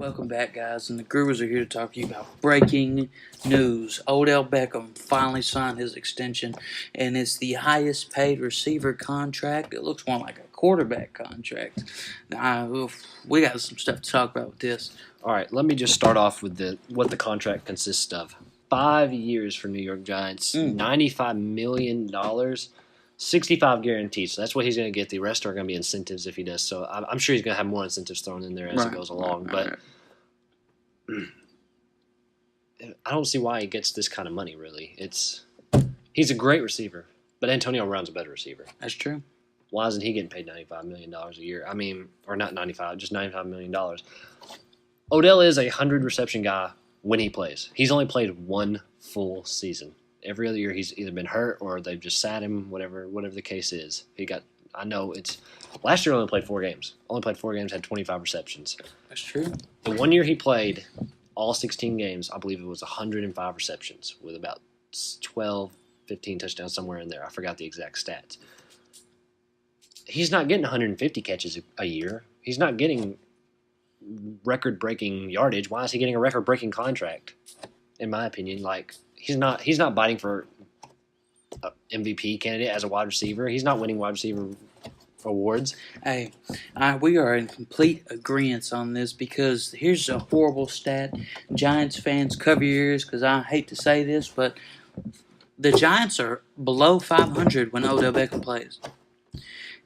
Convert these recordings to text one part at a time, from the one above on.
Welcome back, guys, and the Growers are here to talk to you about breaking news. Odell Beckham finally signed his extension, and it's the highest paid receiver contract. It looks more like a quarterback contract. We got some stuff to talk about with this. All right, let me just start off with what the contract consists of. 5 years for New York Giants, $95 million, 65 guaranteed. So that's what he's going to get. The rest are going to be incentives if he does. So I'm sure he's going to have more incentives thrown in there as it goes along. But I don't see why he gets this kind of money, really. He's a great receiver, but Antonio Brown's a better receiver. That's true. Why isn't he getting paid $95 million a year? I mean, or not 95, just $95 million. Odell is a 100 reception guy when he plays. He's only played one full season. Every other year he's either been hurt or they've just sat him, whatever the case is. Last year only played 4 games. Only played 4 games, had 25 receptions. That's true. The 1 year he played all 16 games, I believe it was 105 receptions with about 12, 15 touchdowns somewhere in there. I forgot the exact stats. He's not getting 150 catches a year. He's not getting record-breaking yardage. Why is he getting a record-breaking contract? In my opinion, he's not biting for MVP candidate as a wide receiver. He's not winning wide receiver awards. Hey, we are in complete agreement on this because here's a horrible stat. Giants fans, cover your ears because I hate to say this, but the Giants are below 500 when Odell Beckham plays.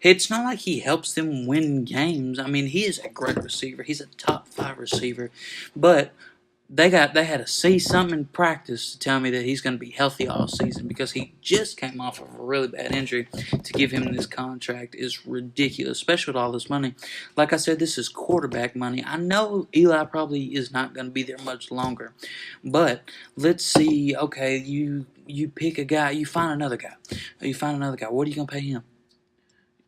It's not like he helps them win games. I mean, he is a great receiver. He's a top 5 receiver. But they had to see something in practice to tell me that he's going to be healthy all season because he just came off of a really bad injury. To give him this contract is ridiculous, especially with all this money. Like I said, this is quarterback money. I know Eli probably is not going to be there much longer. But let's see, okay, you pick a guy, you find another guy. What are you going to pay him?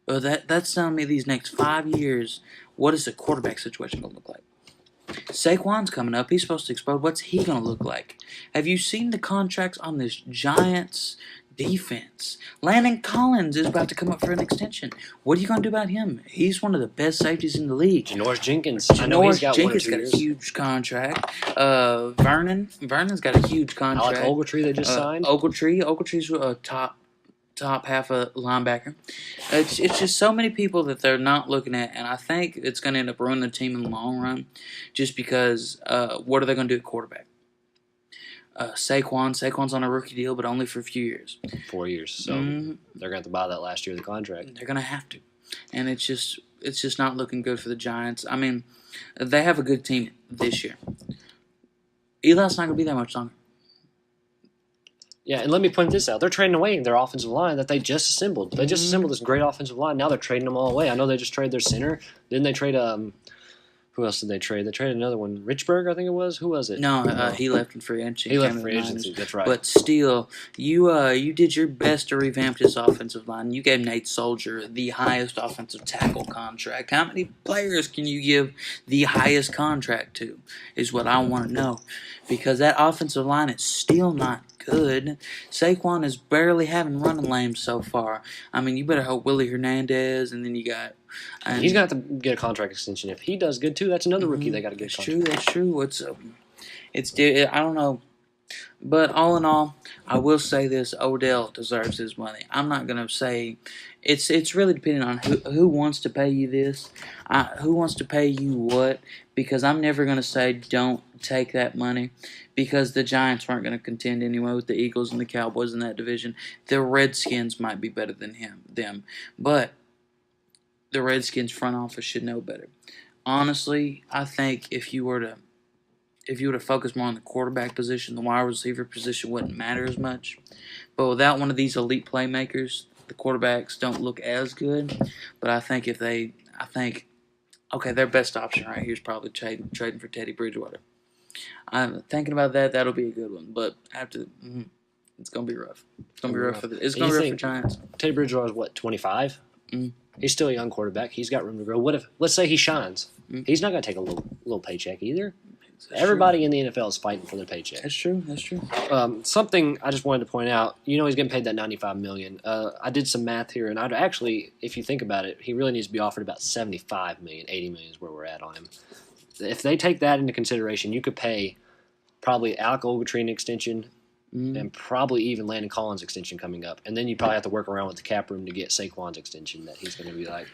Well, that's telling me these next 5 years, what is the quarterback situation going to look like? Saquon's coming up. He's supposed to explode. What's he going to look like? Have you seen the contracts on this Giants defense? Landon Collins is about to come up for an extension. What are you going to do about him? He's one of the best safeties in the league. Janoris Jenkins. Jenkins got a huge contract. Vernon's got a huge contract. Alec Ogletree they just signed. Ogletree's a top half a linebacker. It's just so many people that they're not looking at, and I think it's going to end up ruining the team in the long run just because what are they going to do at quarterback? Saquon's on a rookie deal, but only for a few years. 4 years, so they're going to have to buy that last year of the contract. They're going to have to, and it's just not looking good for the Giants. I mean, they have a good team this year. Eli's not going to be there much longer. Yeah, and let me point this out. They're trading away their offensive line that they just assembled. They just assembled this great offensive line. Now they're trading them all away. I know they just traded their center. Didn't they trade who else did they trade? They traded another one. Richburg, I think it was. Who was it? No, he left in free agency. He left in free agency. That's right. But still, you did your best to revamp this offensive line. You gave Nate Soldier the highest offensive tackle contract. How many players can you give the highest contract to is what I want to know. Because that offensive line is still not good. Saquon is barely having running lanes so far. I mean, you better hope Willie Hernandez, and then you got... he's going to have to get a contract extension. If he does good, too, that's another rookie they got to get a contract. That's true. I don't know. But all in all, I will say this. Odell deserves his money. I'm not going to say... It's really depending on who wants to pay you this, who wants to pay you what, because I'm never going to say don't take that money because the Giants weren't going to contend anyway with the Eagles and the Cowboys in that division. The Redskins might be better than them, but the Redskins front office should know better. Honestly, I think if you were to focus more on the quarterback position, the wide receiver position wouldn't matter as much. But without one of these elite playmakers, the quarterbacks don't look as good. But I think their best option right here is probably trading for Teddy Bridgewater. I'm thinking about that. That'll be a good one. But after, it's gonna be rough. It's gonna be rough for Giants. Teddy Bridgewater is what, 25? He's still a young quarterback. He's got room to grow. Let's say he shines. He's not gonna take a little paycheck either. Everybody in the NFL is fighting for their paycheck. That's true. Something I just wanted to point out. He's getting paid that $95 million. I did some math here, and I'd actually, if you think about it, he really needs to be offered about $75 million. $80 million is where we're at on him. if they take that into consideration, you could pay probably Alec Ogletree an extension and probably even Landon Collins' extension coming up. And then you probably have to work around with the cap room to get Saquon's extension that he's going to be like.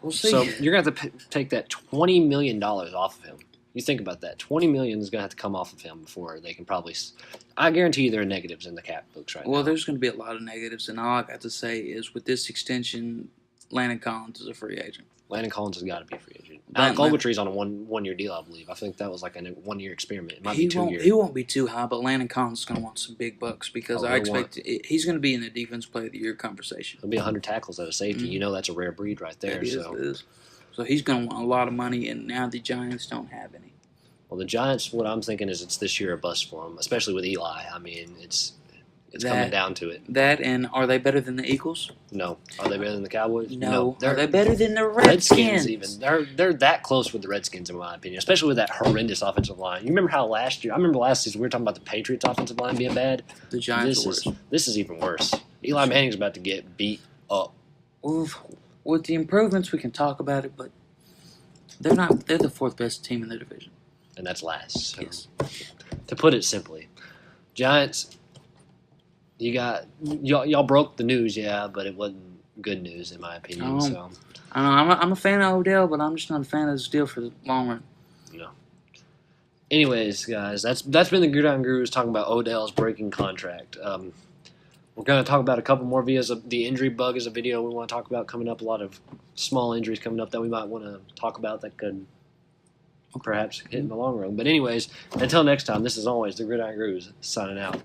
We'll see. So you're going to have to take that $20 million off of him. You think about that. $20 million is going to have to come off of him before they can probably – I guarantee you there are negatives in the cap books right now. Well, there's going to be a lot of negatives, and all I got to say is with this extension, Landon Collins is a free agent. Landon Collins has got to be a free agent. Alec Ogletree's on a one-year deal, I believe. I think that was like a one-year experiment. It might be 2 years. He won't be too high, but Landon Collins is going to want some big bucks because I expect he's going to be in the Defense Player of the Year conversation. He'll be 100 tackles at a safety. You know that's a rare breed right there. It is. So he's going to want a lot of money, and now the Giants don't have any. Well, the Giants, what I'm thinking is it's this year or bust for them, especially with Eli. I mean, it's coming down to it. That, and are they better than the Eagles? No. Are they better than the Cowboys? No. Are they better than the Redskins? Even. They're that close with the Redskins, in my opinion, especially with that horrendous offensive line. You remember how last season we were talking about the Patriots' offensive line being bad? The Giants are worse. This is even worse. Eli Manning's about to get beat up. Oof. With the improvements, we can talk about it, but they're the fourth best team in the division. And that's last. So, yes. To put it simply, Giants, y'all broke the news, yeah, but it wasn't good news in my opinion. So I'm a fan of Odell, but I'm just not a fan of this deal for the long run. No. Anyways, guys, that's been the Gridiron Gurus talking about Odell's breaking contract. We're going to talk about a couple more videos. The injury bug is a video we want to talk about coming up. A lot of small injuries coming up that we might want to talk about that could perhaps hit in the long run. But anyways, until next time, this is always the Gridiron Gurus signing out.